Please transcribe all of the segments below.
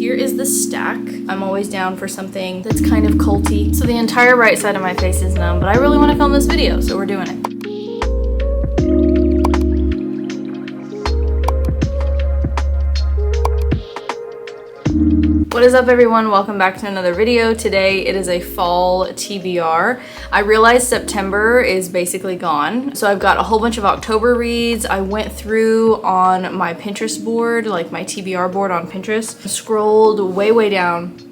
here is the stack. I'm always down for something that's kind of culty. So the entire right side of my face is numb, but I really want to film this video, so we're doing it. What is up, everyone? Welcome back to another video. Today it is a fall TBR. I realized September is basically gone, so I've got a whole bunch of October reads. I went through on my Pinterest board, like my TBR board on Pinterest, scrolled way down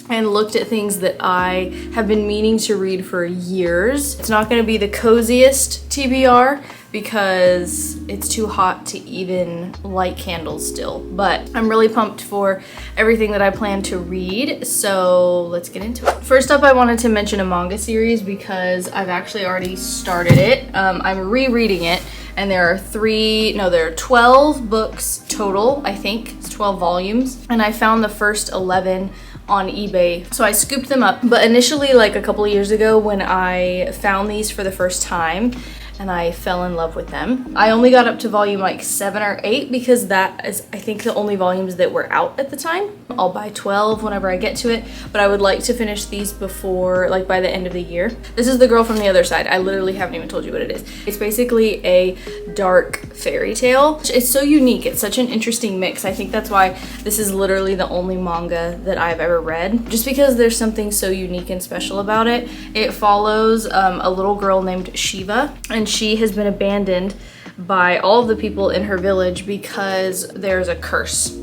and looked at things that I have been meaning to read for years. It's not going to be the coziest TBR because it's too hot to even light candles still, but I'm really pumped for everything that I plan to read, so let's get into it. First up, I wanted to mention a manga series because I've actually already started it. I'm rereading it, and there are 12 books total, I think. It's 12 volumes, and I found the first 11 on eBay, so I scooped them up. But initially, like a couple of years ago, when I found these for the first time and I fell in love with them, I only got up to volume like 7 or 8 because that is, I think, the only volumes that were out at the time. I'll buy 12 whenever I get to it, but I would like to finish these before, like, by the end of the year. This is The Girl from the Other Side. I literally haven't even told you what it is. It's basically a dark fairy tale. It's so unique. It's such an interesting mix. I think that's why this is literally the only manga that I've ever read, just because there's something so unique and special about it. It follows a little girl named Shiva, and she has been abandoned by all of the people in her village because there's a curse.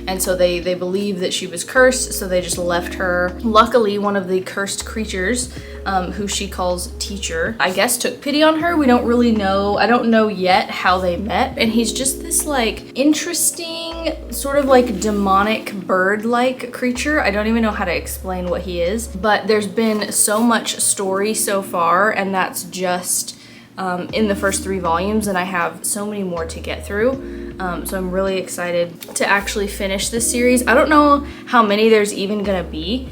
And so they believe that she was cursed, so they just left her. Luckily, one of the cursed creatures, who she calls Teacher, I guess took pity on her. We don't really know. I don't know yet how they met. And he's just this like interesting, sort of like demonic bird-like creature. I don't even know how to explain what he is. But there's been so much story so far, and that's just in the first 3 volumes, and I have so many more to get through. So I'm really excited to actually finish this series. I don't know how many there's even gonna be,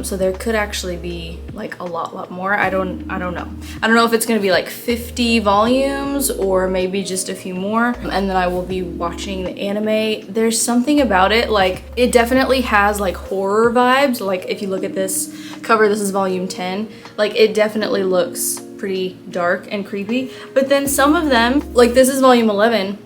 so there could actually be like a lot more. I don't know. I don't know if it's gonna be like 50 volumes or maybe just a few more, and then I will be watching the anime. There's something about it, like it definitely has like horror vibes. Like if you look at this cover, this is volume 10, like it definitely looks pretty dark and creepy. But then some of them, like this is volume 11,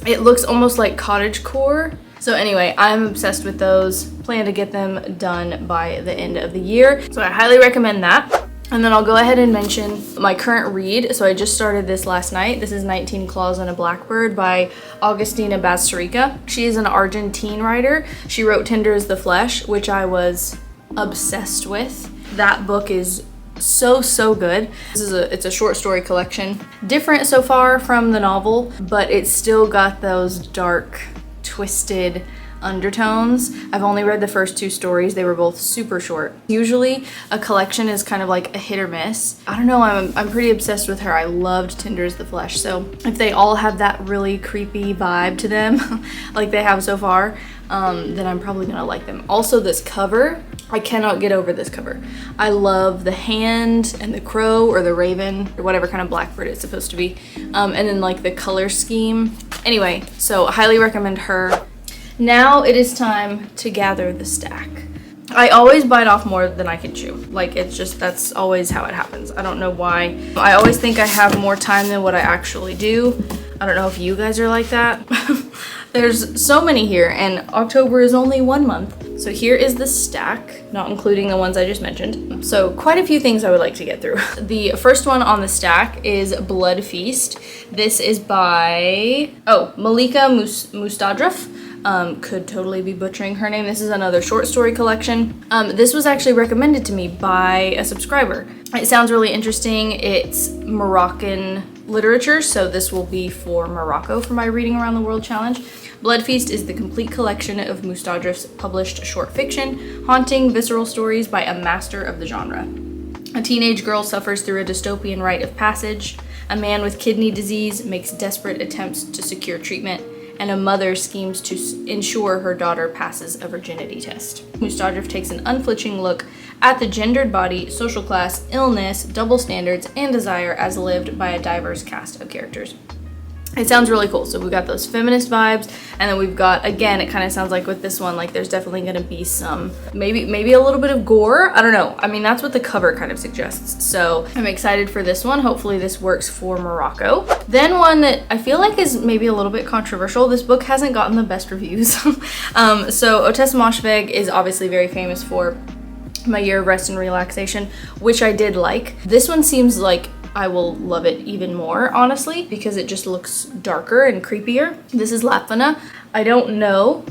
it looks almost like cottagecore. So anyway, I'm obsessed with those. Plan to get them done by the end of the year, so I highly recommend that. And then I'll go ahead and mention my current read. So I just started this last night. This is 19 Claws and a Blackbird by Augustina Bazterrica. She is an Argentine writer. She wrote Tender as the Flesh, which I was obsessed with. That book is so good. It's a short story collection, different so far from the novel, but it's still got those dark, twisted undertones. I've only read the first 2 stories. They were both super short. Usually a collection is kind of like a hit or miss. I don't know, I'm pretty obsessed with her. I loved Tender as the Flesh, so if they all have that really creepy vibe to them like they have so far, then I'm probably gonna like them. Also, this cover, I cannot get over this cover. I love the hand and the crow or the raven or whatever kind of blackbird it's supposed to be, and then like the color scheme. Anyway, so I highly recommend her. Now it is time to gather the stack. I always bite off more than I can chew. Like, it's just, that's always how it happens. I don't know why. I always think I have more time than what I actually do. I don't know if you guys are like that. There's so many here, and October is only 1 month. So here is the stack, not including the ones I just mentioned. So quite a few things I would like to get through. The first one on the stack is Blood Feast. This is by, Malika Mustadref. Could totally be butchering her name. This is another short story collection. This was actually recommended to me by a subscriber. It sounds really interesting. It's Moroccan literature, so this will be for Morocco for my Reading Around the World challenge. Blood Feast is the complete collection of Mustadref's published short fiction, haunting, visceral stories by a master of the genre. A teenage girl suffers through a dystopian rite of passage. A man with kidney disease makes desperate attempts to secure treatment, and a mother schemes to ensure her daughter passes a virginity test. Mustadref takes an unflinching look at the gendered body, social class, illness, double standards, and desire as lived by a diverse cast of characters. it sounds really cool. So we've got those feminist vibes, and then we've got, again, it kind of sounds like with this one, like there's definitely going to be some, maybe a little bit of gore. I don't know. I mean, that's what the cover kind of suggests. So I'm excited for this one. Hopefully this works for Morocco. Then one that I feel like is maybe a little bit controversial. This book hasn't gotten the best reviews. So Otessa Moshfegh is obviously very famous for My Year of Rest and Relaxation, which I did like. This one seems like I will love it even more, honestly, because it just looks darker and creepier. This is Lapvona. I don't know.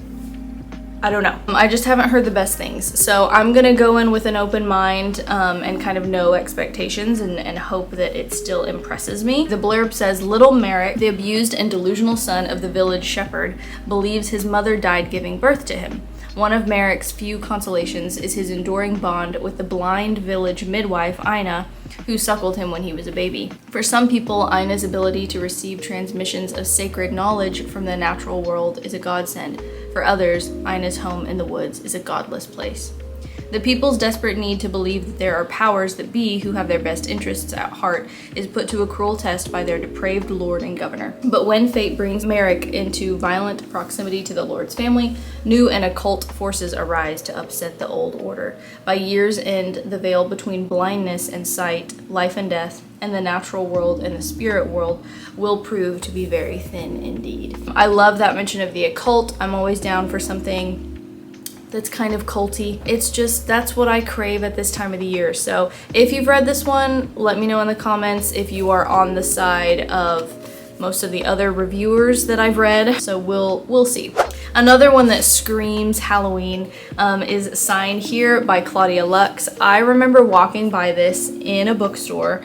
I just haven't heard the best things. So I'm gonna go in with an open mind and kind of no expectations and hope that it still impresses me. The blurb says, little Merrick, the abused and delusional son of the village shepherd, believes his mother died giving birth to him. One of Merrick's few consolations is his enduring bond with the blind village midwife, Ina, who suckled him when he was a baby. For some people, Ina's ability to receive transmissions of sacred knowledge from the natural world is a godsend. For others, Ina's home in the woods is a godless place. The people's desperate need to believe that there are powers that be who have their best interests at heart is put to a cruel test by their depraved lord and governor. But when fate brings Merrick into violent proximity to the lord's family, new and occult forces arise to upset the old order. By year's end, the veil between blindness and sight, life and death, and the natural world and the spirit world will prove to be very thin indeed. I love that mention of the occult. I'm always down for something that's kind of culty. It's just, that's what I crave at this time of the year. So if you've read this one, let me know in the comments if you are on the side of most of the other reviewers that I've read. So we'll see. Another one that screams Halloween is Sign Here by Claudia Lux. I remember walking by this in a bookstore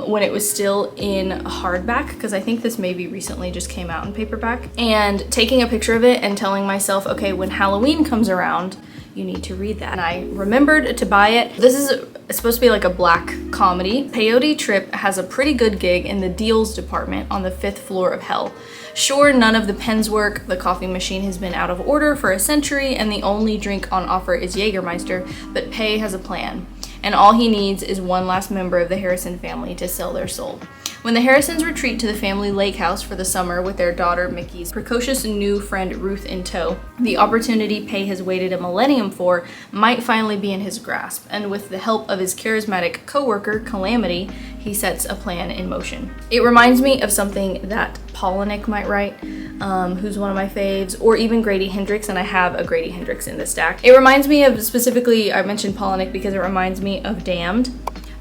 when it was still in hardback, because I think this maybe recently just came out in paperback, and taking a picture of it and telling myself, okay, when Halloween comes around, you need to read that. And I remembered to buy it. This is supposed to be like a black comedy. Peyote Trip has a pretty good gig in the deals department on the 5th floor of hell. Sure, none of the pens work, the coffee machine has been out of order for a century, and the only drink on offer is Jägermeister, but Pei has a plan. And all he needs is one last member of the Harrison family to sell their soul. When the Harrisons retreat to the family lake house for the summer with their daughter Mickey's precocious new friend Ruth in tow, the opportunity Pei has waited a millennium for might finally be in his grasp, and with the help of his charismatic co-worker Calamity, he sets a plan in motion. It reminds me of something that Polinick might write, who's one of my faves, or even Grady Hendrix, and I have a Grady Hendrix in the stack. It reminds me of, specifically, I mentioned Polinick because it reminds me of Damned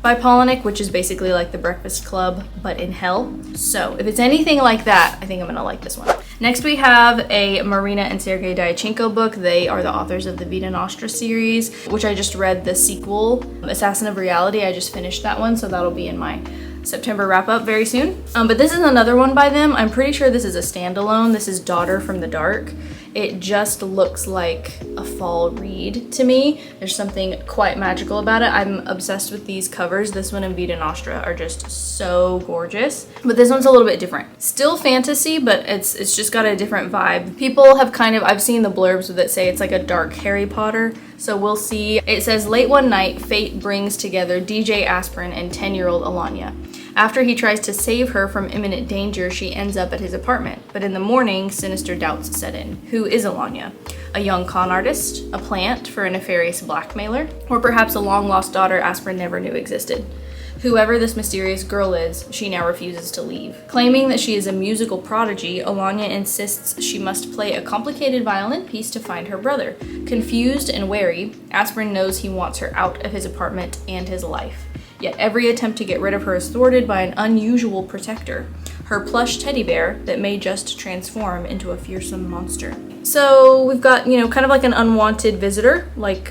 by Polinick, which is basically like The Breakfast Club, but in hell. So if it's anything like that, I think I'm gonna like this one. Next we have a Marina and Sergei Dyachenko book. They are the authors of the Vita Nostra series, which I just read the sequel, Assassin of Reality. I just finished that one, so that'll be in my September wrap up very soon. But this is another one by them. I'm pretty sure this is a standalone. This is Daughter from the Dark. It just looks like a fall read to me. There's something quite magical about it. I'm obsessed with these covers. This one and Vita Nostra are just so gorgeous. But this one's a little bit different. Still fantasy, but it's just got a different vibe. People have kind of, I've seen the blurbs that say it's like a dark Harry Potter. So we'll see. It says, late one night, fate brings together DJ Aspirin and 10-year-old Alanya. After he tries to save her from imminent danger, she ends up at his apartment. But in the morning, sinister doubts set in. Who is Alanya? A young con artist? A plant for a nefarious blackmailer? Or perhaps a long-lost daughter Aspirin never knew existed? Whoever this mysterious girl is, she now refuses to leave. Claiming that she is a musical prodigy, Alanya insists she must play a complicated violin piece to find her brother. Confused and wary, Aspirin knows he wants her out of his apartment and his life. Yet every attempt to get rid of her is thwarted by an unusual protector, her plush teddy bear that may just transform into a fearsome monster. So we've got, you know, kind of like an unwanted visitor, like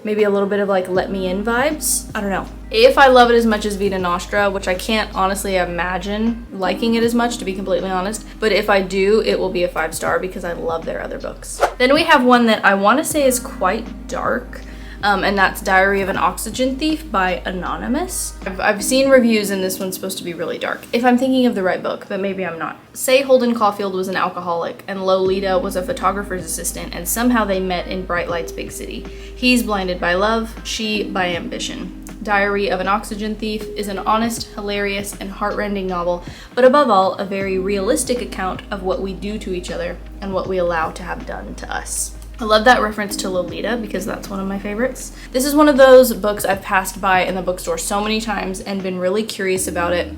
maybe a little bit of like Let Me In vibes. I don't know. If I love it as much as Vita Nostra, which I can't honestly imagine liking it as much, to be completely honest, but if I do, it will be a 5-star because I love their other books. Then we have one that I want to say is quite dark. And that's Diary of an Oxygen Thief by Anonymous. I've seen reviews and this one's supposed to be really dark, if I'm thinking of the right book, but maybe I'm not. Say Holden Caulfield was an alcoholic and Lolita was a photographer's assistant, and somehow they met in Bright Light's big city. He's blinded by love, she by ambition. Diary of an Oxygen Thief is an honest, hilarious, and heartrending novel, but above all, a very realistic account of what we do to each other and what we allow to have done to us. I love that reference to Lolita because that's one of my favorites. This is one of those books I've passed by in the bookstore so many times and been really curious about it,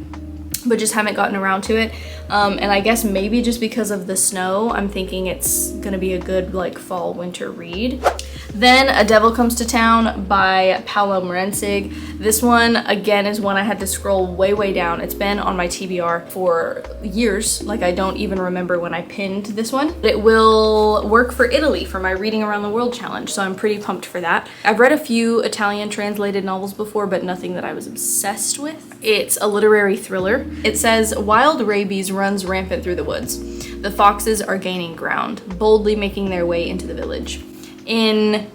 but just haven't gotten around to it. And I guess maybe just because of the snow, I'm thinking it's gonna be a good like fall winter read. Then A Devil Comes to Town by Paulo Morentzig. This one, again, is one I had to scroll way down. It's been on my TBR for years. Like, I don't even remember when I pinned this one. It will work for Italy for my Reading Around the World challenge, so I'm pretty pumped for that. I've read a few Italian translated novels before, but nothing that I was obsessed with. It's a literary thriller. It says, wild rabies runs rampant through the woods. The foxes are gaining ground, boldly making their way into the village. In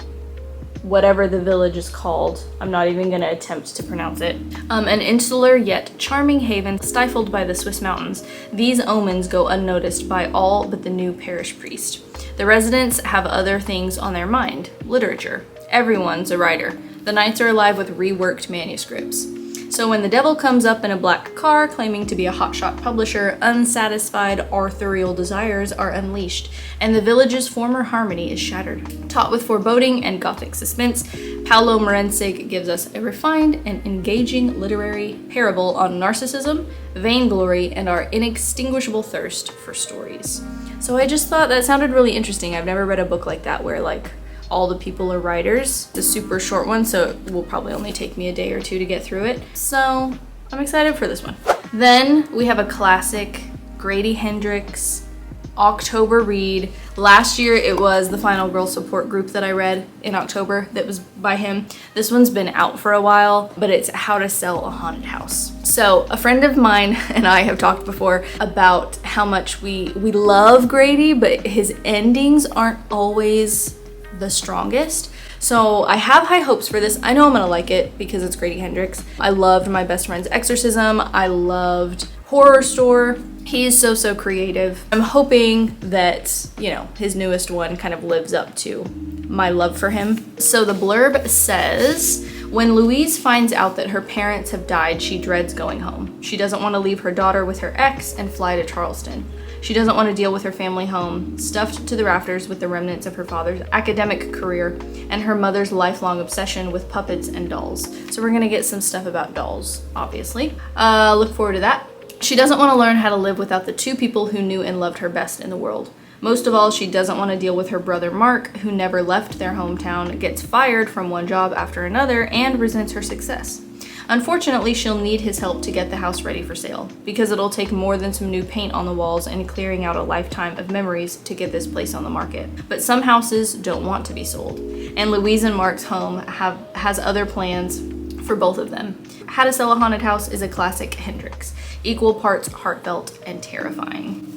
whatever the village is called, I'm not even gonna attempt to pronounce it. An insular yet charming haven stifled by the Swiss mountains, these omens go unnoticed by all but the new parish priest. The residents have other things on their mind, literature. Everyone's a writer. The nights are alive with reworked manuscripts. So when the devil comes up in a black car claiming to be a hotshot publisher, unsatisfied authorial desires are unleashed, and the village's former harmony is shattered. Taught with foreboding and gothic suspense, Paulo Morentzig gives us a refined and engaging literary parable on narcissism, vainglory, and our inextinguishable thirst for stories. So I just thought that sounded really interesting. I've never read a book like that where like all the people are writers. It's a super short one, so it will probably only take me a day or two to get through it. So I'm excited for this one. Then we have a classic, Grady Hendrix, October read. Last year it was the Final Girl Support Group that I read in October that was by him. This one's been out for a while, but it's How to Sell a Haunted House. So a friend of mine and I have talked before about how much we love Grady, but his endings aren't always the strongest. So I have high hopes for this. I know I'm gonna like it because it's Grady Hendrix. I loved My Best Friend's Exorcism. I loved Horror Store. He is so creative. I'm hoping that, you know, his newest one kind of lives up to my love for him. So the blurb says, when Louise finds out that her parents have died, she dreads going home. She doesn't want to leave her daughter with her ex and fly to Charleston. She doesn't want to deal with her family home, stuffed to the rafters with the remnants of her father's academic career and her mother's lifelong obsession with puppets and dolls. So we're gonna get some stuff about dolls, obviously. Look forward to that. She doesn't want to learn how to live without the two people who knew and loved her best in the world. Most of all, she doesn't want to deal with her brother Mark, who never left their hometown, gets fired from one job after another, and resents her success. Unfortunately, she'll need his help to get the house ready for sale, because it'll take more than some new paint on the walls and clearing out a lifetime of memories to get this place on the market. But some houses don't want to be sold, and Louise and Mark's home has other plans for both of them. How to Sell a Haunted House is a classic Hendrix, equal parts heartfelt and terrifying.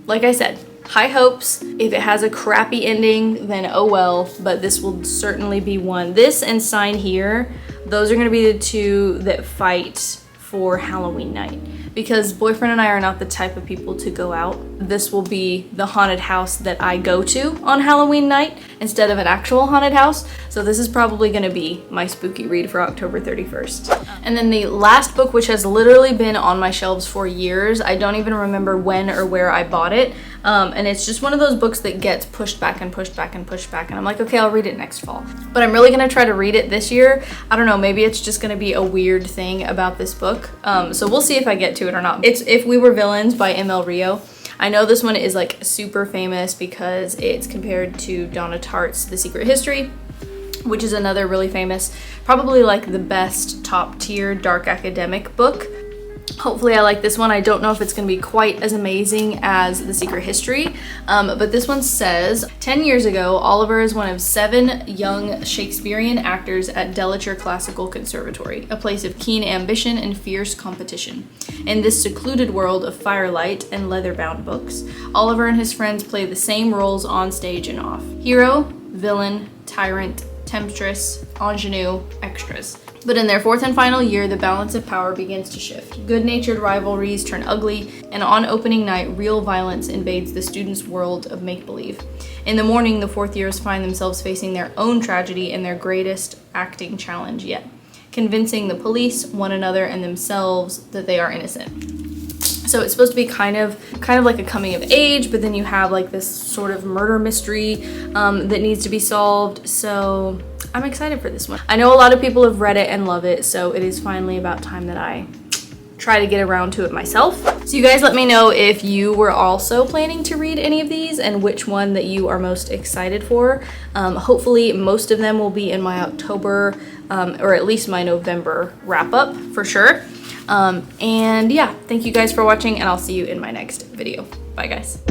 Like I said, high hopes. If it has a crappy ending, then oh well, but this will certainly be one. This and Sign Here, those are gonna be the two that fight for Halloween night, because boyfriend and I are not the type of people to go out. This will be the haunted house that I go to on Halloween night instead of an actual haunted house. So this is probably gonna be my spooky read for October 31st. And then the last book, which has literally been on my shelves for years, I don't even remember when or where I bought it. And it's just one of those books that gets pushed back and pushed back and pushed back. And I'm like, okay, I'll read it next fall. But I'm really gonna try to read it this year. I don't know, maybe it's just gonna be a weird thing about this book. So we'll see if I get to it or not. It's If We Were Villains by M.L. Rio. I know this one is like super famous because it's compared to Donna Tartt's The Secret History, which is another really famous, probably like the best top tier dark academic book. Hopefully I like this one. I don't know if it's going to be quite as amazing as The Secret History, but this one says, 10 years ago, Oliver is one of 7 young Shakespearean actors at Delature Classical Conservatory, a place of keen ambition and fierce competition. In this secluded world of firelight and leather-bound books, Oliver and his friends play the same roles on stage and off. Hero, villain, tyrant, temptress, ingenue, extras. But in their 4th and final year, the balance of power begins to shift. Good-natured rivalries turn ugly, and on opening night, real violence invades the students' world of make-believe. In the morning, the 4th years find themselves facing their own tragedy and their greatest acting challenge yet. convincing the police, one another, and themselves that they are innocent. So it's supposed to be kind of like a coming of age, but then you have like this sort of murder mystery that needs to be solved. So I'm excited for this one. I know a lot of people have read it and love it, so it is finally about time that I try to get around to it myself. So you guys let me know if you were also planning to read any of these and which one that you are most excited for. Hopefully most of them will be in my October or at least my November wrap up for sure. And yeah, thank you guys for watching, and I'll see you in my next video. Bye guys.